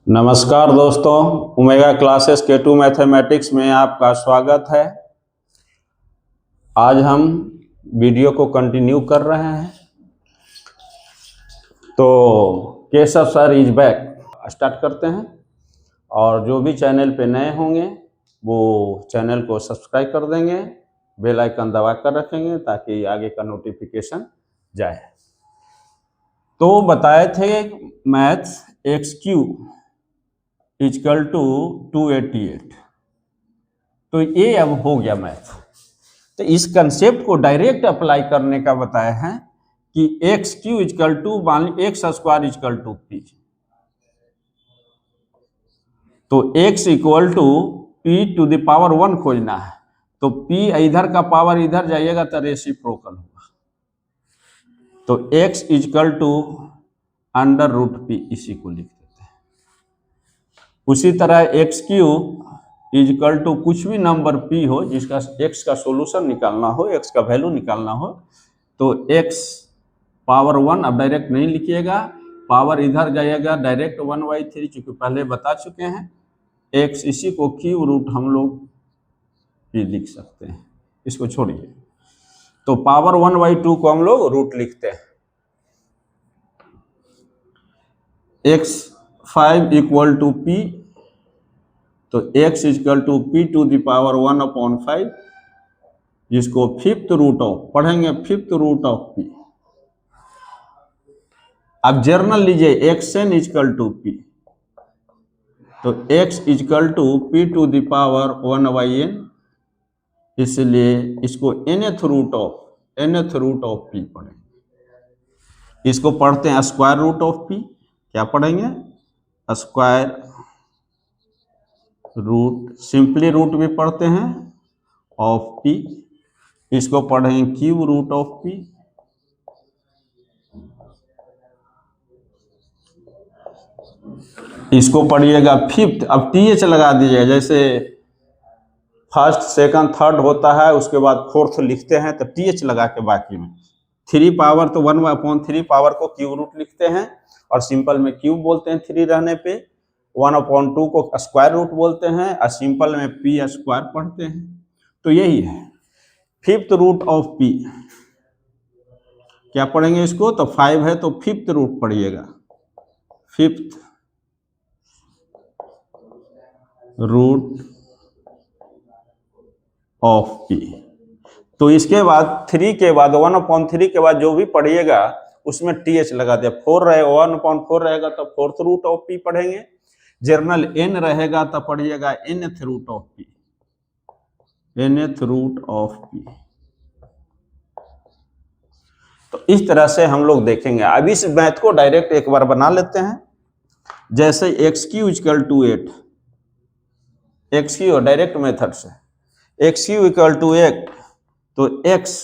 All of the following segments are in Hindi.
नमस्कार दोस्तों, ओमेगा क्लासेस K2 मैथमेटिक्स में आपका स्वागत है। आज हम वीडियो को कंटिन्यू कर रहे हैं। तो Keshav sir is back start करते हैं। और जो भी चैनल पे नए होंगे वो चैनल को सब्सक्राइब कर देंगे, बेल आइकन दबा कर रखेंगे ताकि आगे का नोटिफिकेशन जाए। तो बताए थे मैथ्स XQ इक्वल टू 288। तो ये अब हो गया मैथ। तो इस कंसेप्ट को डायरेक्ट अप्लाई करने का बताया है कि XQ equal to X square equal to P. तो x equal to P to the power 1 खोजना है। तो p इधर का पावर इधर जाइएगा तो रेसिप्रोकल होगा। तो x equal to under root P, इसी को लिख देते हैं। उसी तरह XQ इक्वल टू कुछ भी नंबर p हो जिसका x का सोल्यूशन निकालना हो, x का वैल्यू निकालना हो, तो x पावर 1 अब डायरेक्ट नहीं लिखिएगा, पावर इधर जाइएगा डायरेक्ट 1/3, चूंकि पहले बता चुके हैं। x इसी को क्यूब रूट हम लोग p लिख सकते हैं, इसको छोड़िए। तो पावर 1/2 को हम लोग रूट लिखते हैं। x5 इक्वल टू p, तो x equal to P to the power 1/5, जिसको फिफ्थ रूट ऑफ पढ़ेंगे, फिफ्थ रूट ऑफ p। अब जर्नल लीजिए, xn इक्वल टू p, तो x equal to p to the power 1/n, इसलिए इसको nth रूट ऑफ p पढ़ेंगे। इसको पढ़ते हैं स्क्वायर रूट ऑफ p। क्या पढ़ेंगे? स्क्वायर रूट, सिंपली रूट भी पढ़ते हैं, ऑफ p। इसको पढ़ेंगे क्यूब रूट ऑफ p। इसको पढ़िएगा फिफ्थ। अब th लगा दीजिएगा, जैसे फर्स्ट सेकंड थर्ड होता है उसके बाद फोर्थ लिखते हैं तो th लगा के बाकी में 3 पावर, तो 1/3 पावर को क्यूब रूट लिखते हैं और सिंपल में क्यूब बोलते हैं 3 रहने पे। 1/2 को स्क्वायर रूट बोलते हैं और सिंपल में p स्क्वायर पढ़ते हैं। तो यही है फिफ्थ रूट ऑफ p। क्या पढ़ेंगे इसको? तो 5 है तो फिफ्थ रूट पढ़िएगा, फिफ्थ रूट ऑफ p। तो इसके बाद 3 के बाद 1/3 के बाद जो भी पढ़िएगा उसमें th लगा दिया। 4 रहेगा, 1/4 रहेगा तो फोर्थ रूट ऑफ p पढ़ेंगे। जर्नल n रहेगा तो पढ़िएगा nth root of p, nth root of p। तो इस तरह से हम लोग देखेंगे। अब इस मैथ को डायरेक्ट एक बार बना लेते हैं। जैसे XQ equal to 8, XQ direct method से XQ इक्वल टू 8, तो x,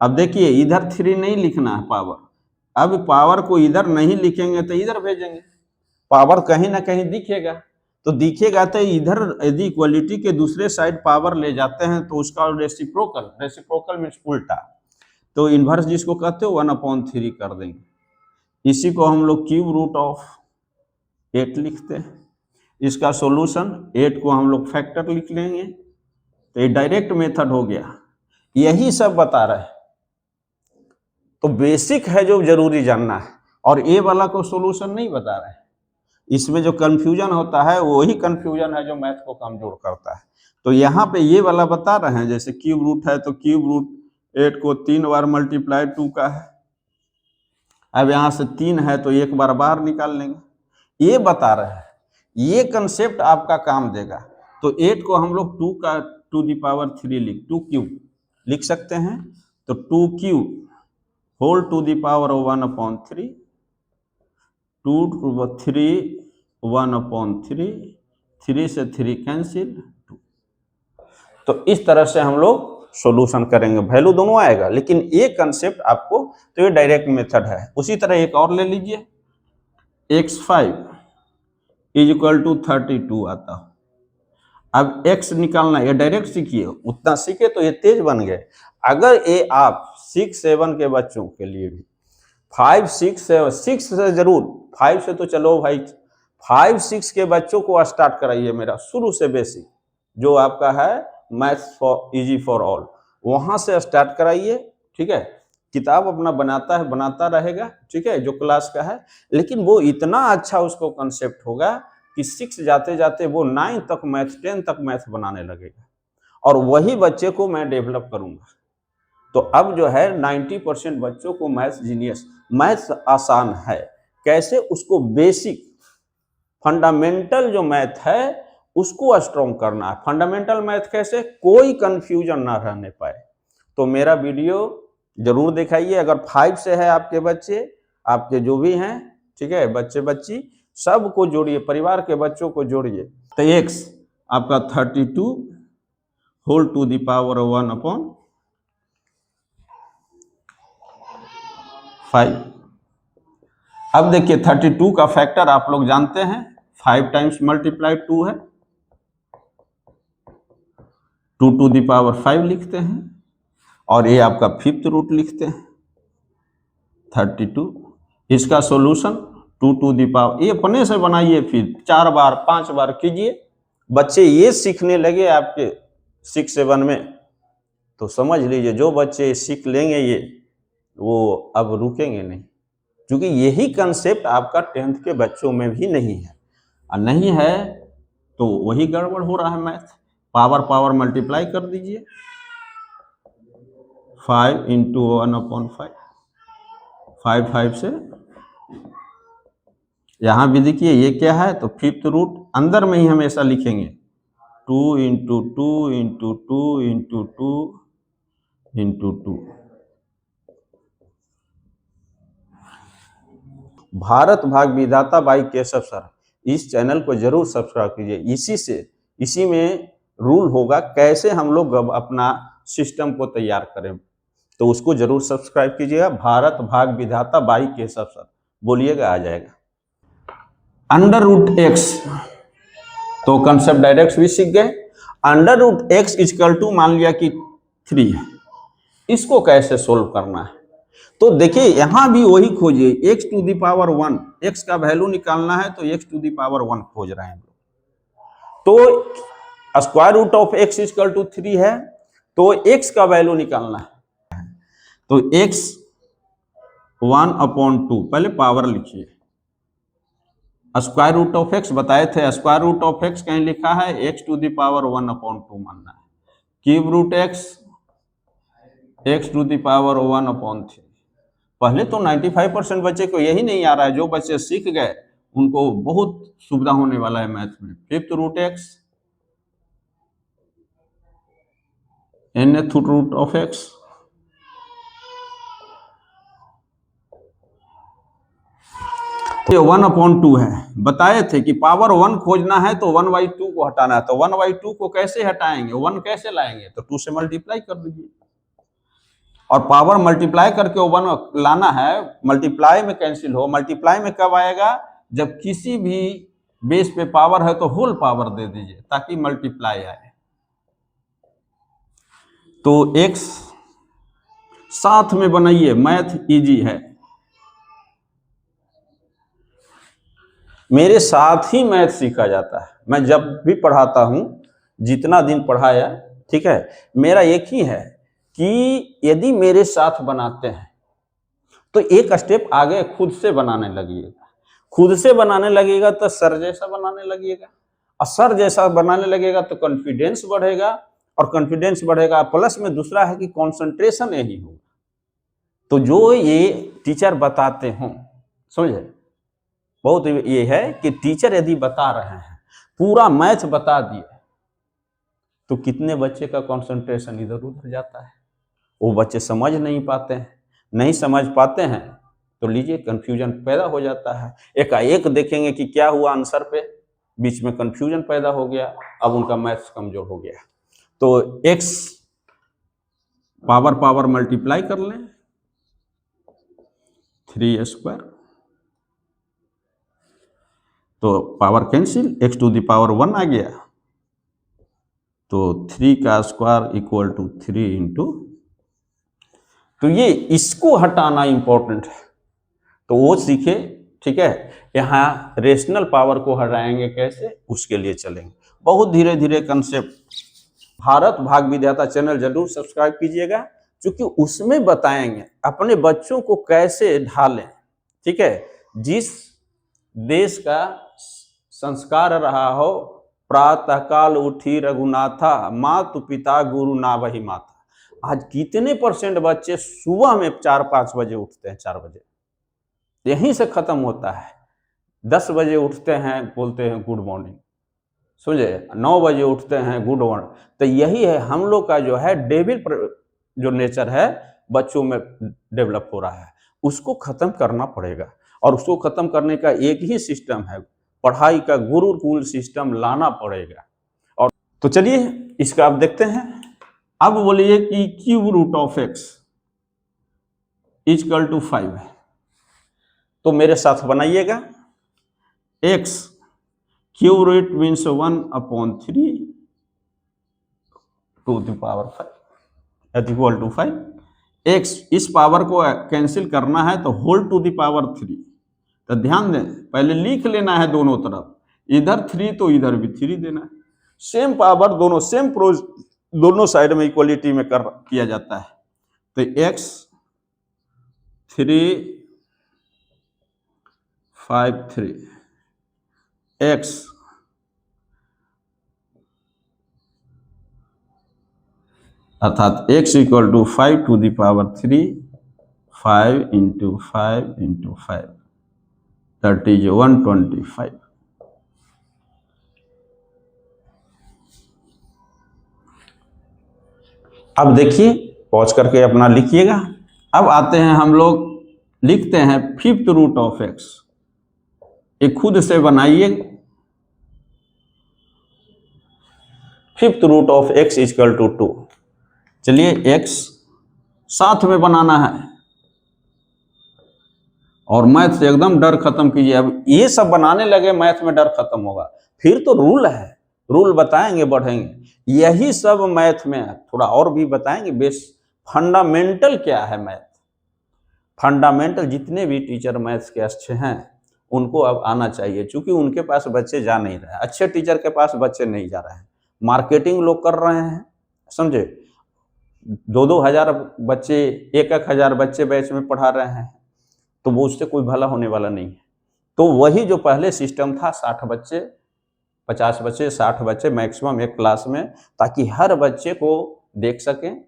अब देखिए इधर 3 नहीं लिखना है पावर। अब पावर को इधर नहीं लिखेंगे तो इधर भेजेंगे, पावर कहीं ना कहीं दिखेगा। तो दिखेगा तो इधर यदि इक्वलिटी के दूसरे साइड पावर ले जाते हैं तो उसका रेसिप्रोकल मीन्स उल्टा, तो इन्वर्स जिसको कहते हो 1/3 कर देंगे। इसी को हम लोग क्यूब रूट ऑफ 8 लिखते हैं। इसका सॉल्यूशन 8 को हम लोग फैक्टर लिख लेंगे। तो ये डायरेक्ट मेथड हो गया। यही सब बता रहे हैं। तो बेसिक है जो जरूरी जानना है, और ए वाला को सॉल्यूशन नहीं बता रहे हैं। इसमें जो कंफ्यूजन होता है वही कंफ्यूजन है जो मैथ को कमजोर करता है। तो यहाँ पे ये वाला बता रहे हैं, जैसे क्यूब रूट है तो क्यूब रूट 8 को 3 बार मल्टीप्लाई 2 का है। अब यहाँ से 3 है तो 1 बार बाहर निकाल लेंगे। ये बता रहे हैं, ये कंसेप्ट आपका काम देगा। तो 8 को हम लोग 2 का टू दी पावर 3 2 क्यूब लिख सकते हैं। तो 2 cube whole to the power 1/3, 2 to 3 1/3, 3 से 3 कैंसिल 2। तो इस तरह से हम लोग सॉल्यूशन करेंगे, वैल्यू दोनों आएगा, लेकिन ये कंसेप्ट आपको, तो ये डायरेक्ट मेथड है। उसी तरह एक और ले लीजिए, x5 इज इक्वल टू 32 आता। अब x निकालना, ये डायरेक्ट सीखिए, उतना सीखे तो ये तेज बन गए। अगर ये आप 6-7 के बच्चों के लिए भी 5 6 6 से जरूर, 5 से तो चलो भाई 5-6 के बच्चों को स्टार्ट कराइए मेरा शुरू से बेसिक, जो आपका है maths for easy for all, वहां से स्टार्ट कराइए। ठीक है, किताब अपना बनाता है, बनाता रहेगा, ठीक है, जो क्लास का है, लेकिन वो इतना अच्छा उसको कंसेप्ट होगा कि 6 जाते जाते वो 9 तक मैथ, 10 तक मैथ बनाने लगेगा, और वही बच्चे को मैं डेवलप करूंगा। तो अब जो है 90% बच्चों को मैथ्स जीनियस, मैथ्स आसान है, कैसे उसको बेसिक फंडामेंटल जो मैथ है उसको स्ट्रॉन्ग करना है। फंडामेंटल मैथ कैसे, कोई कंफ्यूजन ना रहने पाए। तो मेरा वीडियो जरूर दिखाइए। अगर 5 से है आपके बच्चे, आपके जो भी हैं, ठीक है, बच्चे बच्ची सबको जोड़िए, परिवार के बच्चों को जोड़िए। तो x आपका 32 होल टू द पावर 1/5। अब देखिए 32 का फैक्टर आप लोग जानते हैं, 5 टाइम्स मल्टीप्लाई 2 है, 2 टू द पावर 5 लिखते हैं, और ये आपका 5th रूट लिखते हैं 32। इसका सॉल्यूशन 2 टू द पावर, ये अपने से बनाइए, फिर 4 बार 5 बार कीजिए। बच्चे ये सीखने लगे आपके 6-7 में, तो समझ लीजिए जो बच्चे सीख लेंगे ये, वो अब रुकेंगे नहीं, क्योंकि यही कंसेप्ट आपका 10th के बच्चों में भी नहीं है, और नहीं है तो वही गड़बड़ हो रहा है मैथ। पावर पावर मल्टीप्लाई कर दीजिए, 5 इंटू 1/5, 5 से यहाँ भी देखिए ये क्या है, तो 5th रूट अंदर में ही हमेशा लिखेंगे, 2 into 2 into 2 into 2 into 2। Bharat भाग विधाता बाई केशव सर, इस चैनल को जरूर सब्सक्राइब कीजिए। इसी में रूल होगा कैसे हम लोग अपना सिस्टम को तैयार करें, तो उसको जरूर सब्सक्राइब कीजिएगा। भारत भाग विधाता बाई केशव सर बोलिएगा, आ जाएगा। अंडर रूट एक्स, तो कंसेप्ट डायरेक्ट भी सीख गए। Under root X equal to मान लिया कि 3 है, इसको कैसे सोल्व करना है, तो देखिए यहां भी वही खोजिए, x to the power 1, x का वैल्यू निकालना है, तो x टू दी पावर 1 खोज रहे हैं। तो square root of x equal to 3 है, तो x का वैल्यू निकालना है, तो x 1/2, पहले पावर लिखिए। स्क्वायर रूट ऑफ x बताए थे, स्क्वायर रूट ऑफ x कहीं लिखा है, x टू दी पावर 1/2 मानना है। Cube root x to the power 1/3। पहले तो 95% बच्चे को यही नहीं आ रहा है, जो बच्चे सीख गए उनको बहुत सुविधा होने वाला है मैथ में। 5th root x, nth root of x, ये 1/2 है। बताए थे कि पावर 1 खोजना है तो 1/2 को हटाना है, तो 1/2 को कैसे हटाएंगे, 1 कैसे लाएंगे, तो 2 से मल्टीप्लाई कर दीजिए, और पावर मल्टीप्लाई करके 1 लाना है, मल्टीप्लाई में कैंसिल हो। मल्टीप्लाई में कब आएगा, जब किसी भी बेस पे पावर है तो होल पावर दे दीजिए ताकि मल्टीप्लाई आए। तो x साथ में बनाइए, मैथ इजी है, मेरे साथ ही मैथ सीखा जाता है। मैं जब भी पढ़ाता हूं, जितना दिन पढ़ाया, ठीक है, मेरा एक ही है कि यदि मेरे साथ बनाते हैं तो एक स्टेप आगे खुद से बनाने लगिएगा। खुद से बनाने लगेगा तो सर जैसा बनाने लगेगा, और सर जैसा बनाने लगेगा तो कॉन्फिडेंस बढ़ेगा, और कॉन्फिडेंस बढ़ेगा प्लस में दूसरा है कि कंसंट्रेशन यही होगा। तो जो ये टीचर बताते हों, समझे, बहुत ये है कि टीचर यदि बता रहे हैं, पूरा मैथ बता दिए, तो कितने बच्चे का कंसंट्रेशन इधर उधर जाता है, वो बच्चे समझ नहीं पाते हैं। नहीं समझ पाते हैं तो लीजिए कंफ्यूजन पैदा हो जाता है। एकाएक देखेंगे कि क्या हुआ आंसर पे, बीच में कंफ्यूजन पैदा हो गया, अब उनका मैथ्स कमजोर हो गया। तो x पावर पावर मल्टीप्लाई कर लें, 3² तो power cancel, x to the power 1 आ गया, तो 3 का स्क्वायर इक्वल टू 3 इंटू, तो ये इसको हटाना इंपॉर्टेंट है, तो वो सीखे, ठीक है। यहाँ रेशनल पावर को हटाएंगे कैसे, उसके लिए चलेंगे। बहुत धीरे धीरे कंसेप्ट। भारत भाग विधाता चैनल जरूर सब्सक्राइब कीजिएगा, क्योंकि उसमें बताएंगे अपने बच्चों को कैसे ढालें। ठीक है, जिस देश का संस्कार रहा हो, प्रातः काल उठी रघुनाथा, मातु पिता गुरु ना वही माता। आज कितने % बच्चे सुबह में 4-5 बजे उठते हैं, 4 बजे, यहीं से खत्म होता है। 10 बजे उठते हैं, बोलते हैं गुड मॉर्निंग, समझे, 9 बजे उठते हैं गुड मॉर्निंग। तो यही है हम लोग का जो है डेविल जो नेचर है बच्चों में डेवलप हो रहा है, उसको खत्म करना पड़ेगा। और उसको खत्म करने का एक ही सिस्टम है, पढ़ाई का गुरुकुल सिस्टम लाना पड़ेगा। और तो चलिए इसका अब देखते हैं। अब बोलिए कि cube root of x equal to 5 है, तो मेरे साथ बनाइएगा। x cube root means 1/3 to the power 5 equal to 5। x इस पावर को कैंसिल करना है तो होल टू द पावर 3। तो ध्यान दें, पहले लिख लेना है दोनों तरफ, इधर 3 तो इधर भी 3 देना है। सेम पावर दोनों सेम प्रोज दोनों साइड में इक्वलिटी में किया जाता है। तो x 3 5 3 x अर्थात x equal to 5 to the power 3, 5 into 5 into 5, that is 125। अब देखिए, पॉज करके अपना लिखिएगा। अब आते हैं हम लोग, लिखते हैं 5th रूट ऑफ x। एक खुद से बनाइए। 5th root of x equal to 2। चलिए x साथ में बनाना है, और मैथ से एकदम डर खत्म कीजिए। अब ये सब बनाने लगे, मैथ में डर खत्म होगा। फिर तो रूल है, रूल बताएंगे, बढ़ेंगे। यही सब मैथ में है, थोड़ा और भी बताएंगे। बेस फंडामेंटल क्या है मैथ, फंडामेंटल जितने भी टीचर मैथ्स के अच्छे हैं उनको अब आना चाहिए, क्योंकि उनके पास बच्चे जा नहीं रहे हैं। अच्छे टीचर के पास बच्चे नहीं जा रहे हैं, मार्केटिंग लोग कर रहे हैं, समझे। 2-2 हजार बच्चे, 1-1 हजार बच्चे बैच में पढ़ा रहे हैं, तो वो उससे कोई भला होने वाला नहीं है। तो वही जो पहले सिस्टम था, 60 बच्चे, 50 बच्चे, 60 बच्चे मैक्सिमम एक क्लास में, ताकि हर बच्चे को देख सकें।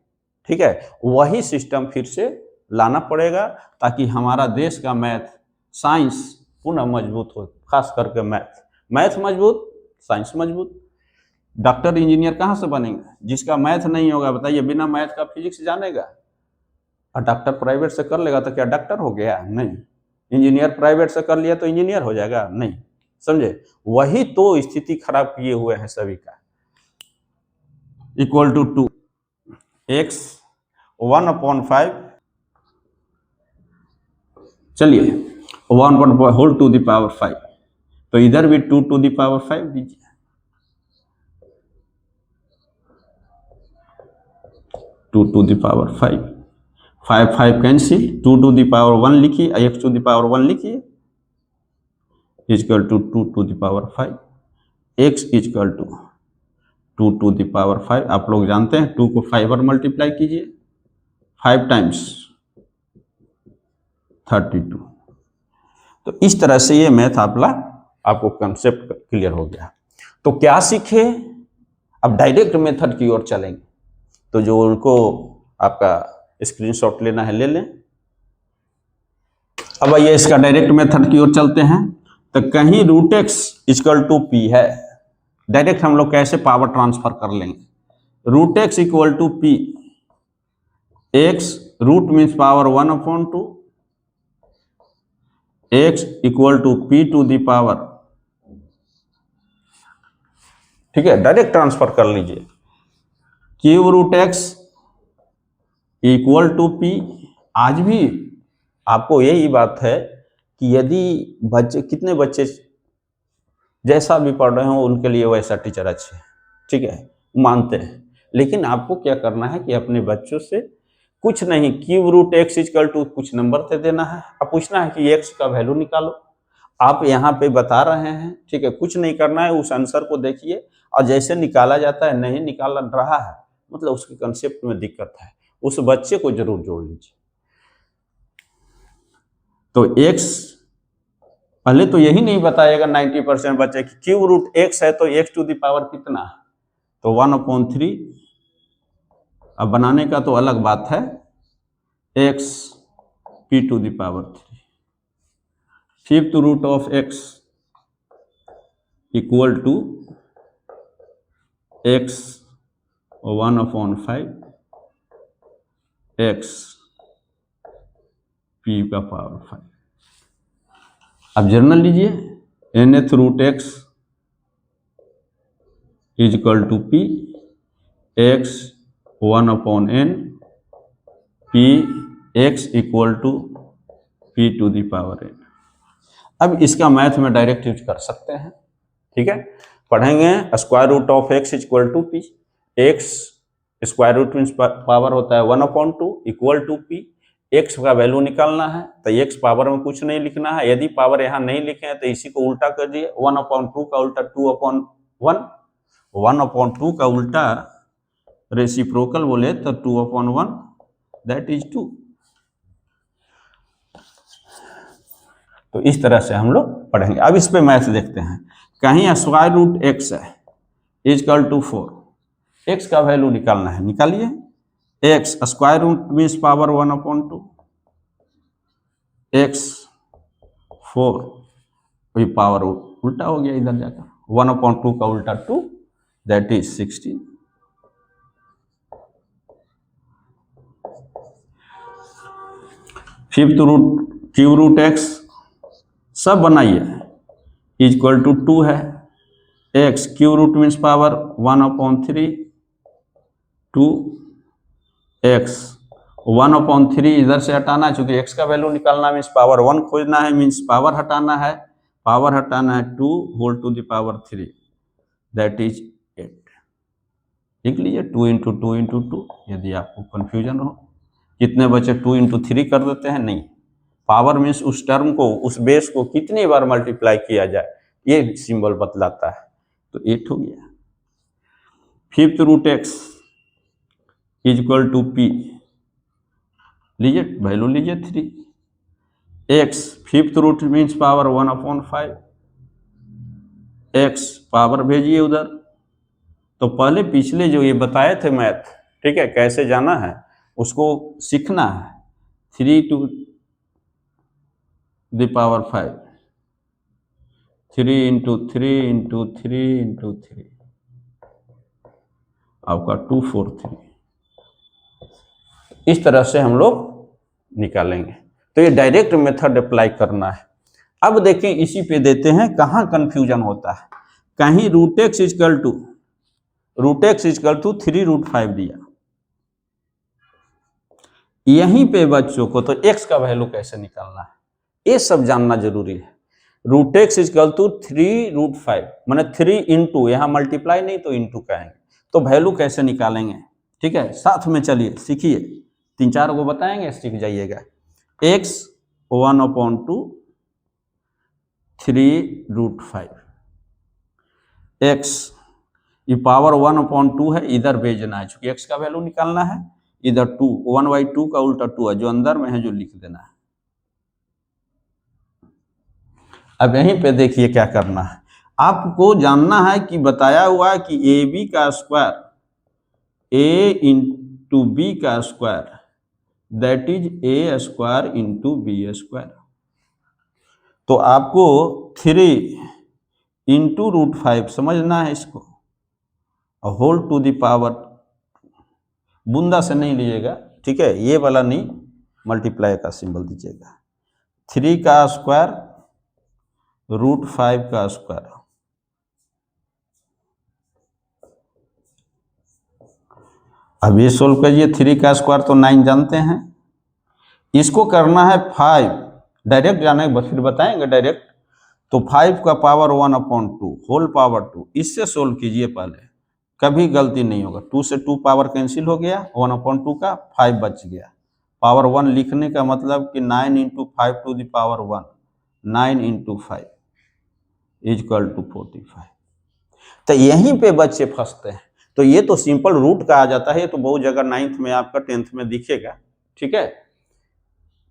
ठीक है, वही सिस्टम फिर से लाना पड़ेगा, ताकि हमारा देश का मैथ साइंस पुनः मजबूत हो। खास करके मैथ मजबूत, साइंस मजबूत। डॉक्टर इंजीनियर कहाँ से बनेंगे? जिसका मैथ नहीं होगा, बताइए, बिना मैथ का फिजिक्स जानेगा? और डॉक्टर प्राइवेट से कर लेगा तो क्या डॉक्टर हो गया? नहीं। इंजीनियर प्राइवेट से कर लिया तो इंजीनियर हो जाएगा? नहीं, समझे। वही तो स्थिति खराब किए हुए हैं सभी का। इक्वल टू 2 x 1/5, चलिए 1 होल टू द पावर 5, तो इधर भी 2 टू द पावर 5 दीजिए। 2 to the power 5, 5 cancel, 2 to the power 1 लिखिए, x टू द पावर 1 लिखिए, equal to 2 to the power 5, x equal to 2 to the power 5। आप लोग जानते हैं 2 को 5 पर मल्टीप्लाई कीजिए, 5 टाइम्स 32। तो इस तरह से ये मैथ आपको कंसेप्ट क्लियर हो गया। तो क्या सीखे? अब डायरेक्ट मेथड की ओर चलेंगे। तो जो उनको आपका स्क्रीनशॉट लेना है ले लें। अब आइए इसका डायरेक्ट मेथड की ओर चलते हैं। तो कहीं root x equal to p है, डायरेक्ट हम लोग कैसे पावर ट्रांसफर कर लेंगे? Root x equal to p, x root means power 1/2, x equal to p to the power, ठीक है, डायरेक्ट ट्रांसफर कर लीजिए। Cube root x equal to p। आज भी आपको यही बात है कि यदि बच्चे, कितने बच्चे जैसा भी पढ़ रहे हो उनके लिए वैसा टीचर अच्छे, ठीक है, मानते हैं। लेकिन आपको क्या करना है कि अपने बच्चों से कुछ नहीं, cube root x equal to कुछ नंबर दे देना है। अब पूछना है कि x का वैल्यू निकालो। आप यहाँ पे बता रहे हैं, ठीक है, कुछ नहीं करना है, उस आंसर को देखिए और जैसे निकाला जाता है, नहीं निकाल रहा है मतलब उसके कंसेप्ट में दिक्कत है, उस बच्चे को जरूर जोड़ लीजिए। तो x, पहले तो यही नहीं बताएगा 90% बच्चे की क्यूब रूट x है तो x टू द पावर कितना है, तो 1/3। अब बनाने का तो अलग बात है, x p to the power 3, fifth root of x equal to x 1/5 x p का पावर 5। अब जर्नल लीजिए, nth root x is equal to p x 1/n p x equal to p to the power n। अब इसका मैथ में डायरेक्ट यूज कर सकते हैं, ठीक है, पढ़ेंगे square root of x equal to p, x square root means power होता है 1/2 इक्वल टू p, x का वैल्यू निकालना है तो x पावर में कुछ नहीं लिखना है, यदि पावर यहाँ नहीं लिखे हैं तो इसी को उल्टा कर दिए, 1/2 का उल्टा 2/1, 1/2 का उल्टा रेसिप्रोकल बोले तो 2/1 दैट इज 2। तो इस तरह से हम लोग पढ़ेंगे। अब इस पे मैथ देखते हैं, कहीं स्क्वायर रूट x है इज इक्वल टू 4, x का वैल्यू निकालना है, निकालिए, x square root means power 1/2 x 4, वही पावर उल्टा हो गया इधर जाकर, 1/2 का उल्टा 2 that is 16। Fifth root cube root x सब बनाइए इज इक्वल टू 2 है, x cube root means power 1/3 2 x 1/3 इधर से हटाना है, चूंकि x का वैल्यू निकालना मीन्स पावर 1 खोजना है, मीन्स पावर हटाना है, पावर हटाना है 2 whole to the power 3 that is 8। लिख लीजिए 2 × 2 × 2, यदि आपको कंफ्यूजन हो, कितने बचे 2 × 3 कर देते हैं, नहीं, पावर मीन्स उस टर्म को, उस बेस को कितनी बार मल्टीप्लाई किया जाए ये सिंबल बतलाता है, तो 8 हो गया। Fifth root x is equal to p, लीजिए वैल्यू लीजिए 3, x fifth root means power 1/5 x power भेजिए उधर, तो पहले पिछले जो ये बताए थे मैथ, ठीक है, कैसे जाना है उसको सीखना है, 3 टू द पावर 5, 3 × 3 × 3 × 3 आपका 243, इस तरह से हम लोग निकालेंगे। तो ये डायरेक्ट मेथड अप्लाई करना है। अब देखें इसी पे देते हैं कहाँ कंफ्यूजन होता है, कहीं रूट x इक्वल टू 3√5 दिया, यहीं पे बच्चों को तो x का वैल्यू कैसे निकालना है ये सब जानना जरूरी है। रूट x इक्वल टू 3√5 मैंने 3 इंटू, यहाँ मल्टीप्लाई नहीं तो इंटू कहेंगे, तो वैल्यू कैसे निकालेंगे, ठीक है, साथ में चलिए सीखिए, 3-4 को बताएंगे, सीख जाइएगा। x 1/2 3√5 x ये पावर 1/2 है, इधर भेजना है, चूंकि x का वैल्यू निकालना है, इधर 2 1/2 का उल्टा 2 है, जो अंदर में है जो लिख देना है। अब यहीं पे देखिए क्या करना है, आपको जानना है कि बताया हुआ है कि AB का स्क्वायर A × B का square that is A square × B square, तो आपको 3 × √5 समझना है इसको, होल टू द पावर, बूंदा से नहीं लीजिएगा, ठीक है, ये वाला नहीं, मल्टीप्लाई का सिंबल दीजिएगा, 3 का स्क्वायर √5 का स्क्वायर, अब ये सोल्व करिए, 3 का स्क्वायर तो 9 जानते हैं, इसको करना है 5, डायरेक्ट जाना है, फिर बताएंगे डायरेक्ट, तो 5 का पावर 1/2 होल पावर 2, इससे सोल्व कीजिए पहले, कभी गलती नहीं होगा, 2 से 2 पावर कैंसिल हो गया, 1/2 का 5 बच गया, पावर 1 लिखने का मतलब कि 9 × 5 to the power 1, 9 into 5 is equal to 45। तो यहीं पे बच्चे फंसते हैं। तो ये तो सिंपल रूट का आ जाता है, ये तो बहुत जगह 9th में आपका 10th में दिखेगा, ठीक है।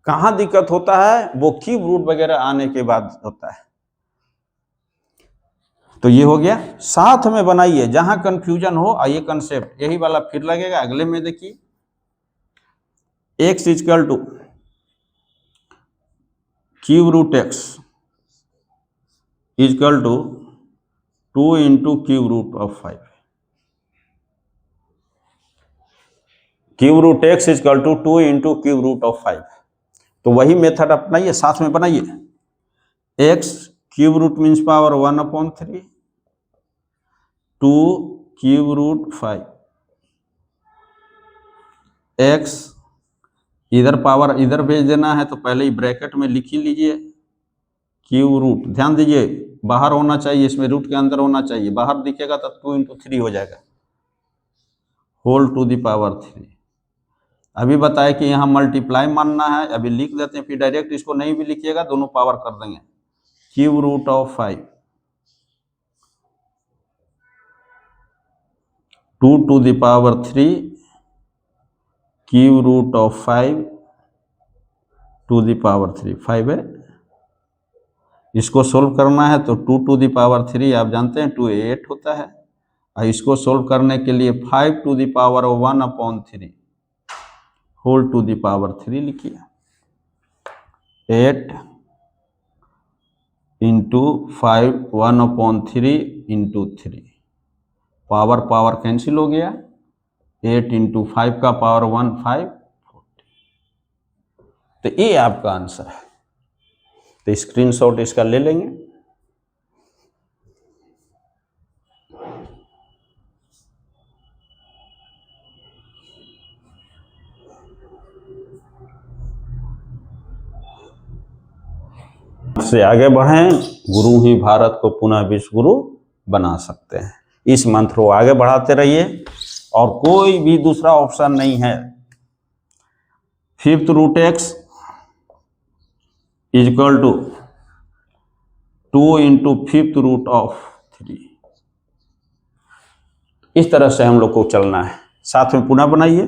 कहाँ दिक्कत होता है, वो क्यूब रूट वगैरह आने के बाद होता है। तो ये हो गया, साथ में बनाइए, जहां कंफ्यूजन हो ये कंसेप्ट यही वाला फिर लगेगा। अगले में देखिए, x is equal to cube root x is equal to 2 into cube root of 5। Cube root x is equal to 2 into cube root of 5। तो वही मेथड अपनाइए, साथ में बनाइए। x cube root means power 1/3, 2 cube root 5, x इधर पावर इधर भेज देना है, तो पहले ही ब्रैकेट में लिख ही लीजिए क्यूब रूट। ध्यान दीजिए, बाहर होना चाहिए, इसमें रूट के अंदर होना चाहिए, बाहर दिखेगा तो 2 इंटू 3 हो जाएगा, होल टू द पावर 3। अभी बताया कि यहाँ मल्टीप्लाई मानना है, अभी लिख देते हैं, फिर डायरेक्ट इसको नहीं भी लिखिएगा, दोनों पावर कर देंगे। Cube root of 5 2 to the power 3 cube root of 5 to the power 3। 5 है, इसको सोल्व करना है तो 2 टू द पावर 3 आप जानते हैं 2 8 होता है, और इसको सोल्व करने के लिए 5 to the power 1/3 whole to the power 3 लिखिए। 8 into 5 1/3 into 3, power power cancel हो गया, 8 इंटू 5 का पावर 1 5 40। तो ये आपका आंसर है। तो स्क्रीनशॉट इसका ले लेंगे। से आगे बढ़ें, गुरु ही भारत को पुनः विश्व गुरु बना सकते हैं। इस मंत्र को आगे बढ़ाते रहिए, और कोई भी दूसरा ऑप्शन नहीं है। Fifth root x is equal to 2 into fifth root of 3। इस तरह से हम लोग को चलना है। साथ में पुनः बनाइए,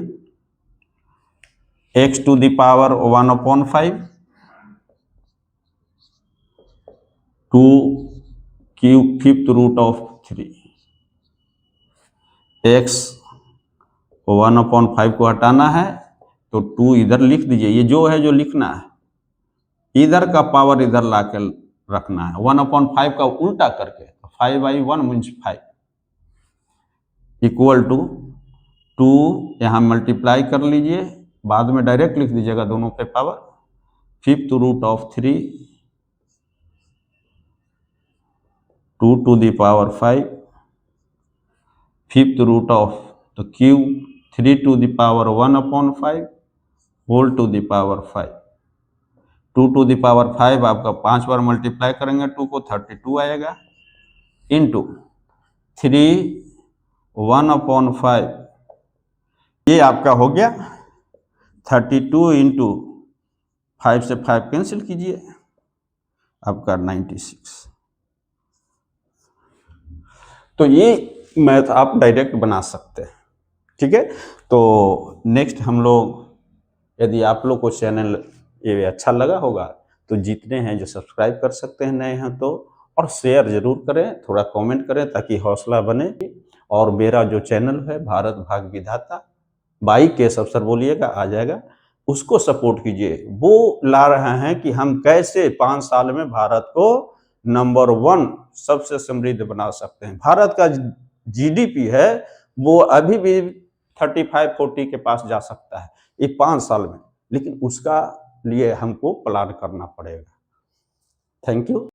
x to the power 1/5 2 cube fifth root of 3। x 1/5 को हटाना है तो 2 इधर लिख दीजिए। ये जो है जो लिखना है, इधर का पावर इधर ला कर रखना है, 1/5 का उल्टा करके। 5/1 मीन्स 5 इक्वल टू 2, यहाँ मल्टीप्लाई कर लीजिए, बाद में डायरेक्ट लिख दीजिएगा दोनों पे power. Fifth root of 3 2 to the power 5 fifth root of, तो cube 3 to the power 1/5 whole to the power 5। 2 to the power 5 आपका 5 बार मल्टीप्लाई करेंगे 2 को 32 आएगा, इंटू 3 1/5, ये आपका हो गया 32 इंटू 5 से 5 कैंसिल कीजिए, आपका 96। तो ये मैथ आप डायरेक्ट बना सकते हैं, ठीक है। तो नेक्स्ट हम लोग, यदि आप लोग को चैनल ये अच्छा लगा होगा तो जितने हैं जो सब्सक्राइब कर सकते हैं नए हैं तो, और शेयर जरूर करें, थोड़ा कमेंट करें ताकि हौसला बने। और मेरा जो चैनल है भारत भाग्य विधाता, बाई के अफसर बोलिएगा आ जाएगा, उसको सपोर्ट कीजिए। वो ला रहे हैं कि हम कैसे 5 साल में भारत को नंबर 1 सबसे समृद्ध बना सकते हैं। भारत का जीडीपी है वो अभी भी 35-40 के पास जा सकता है ये 5 साल में, लेकिन उसका लिए हमको प्लान करना पड़ेगा। Thank you.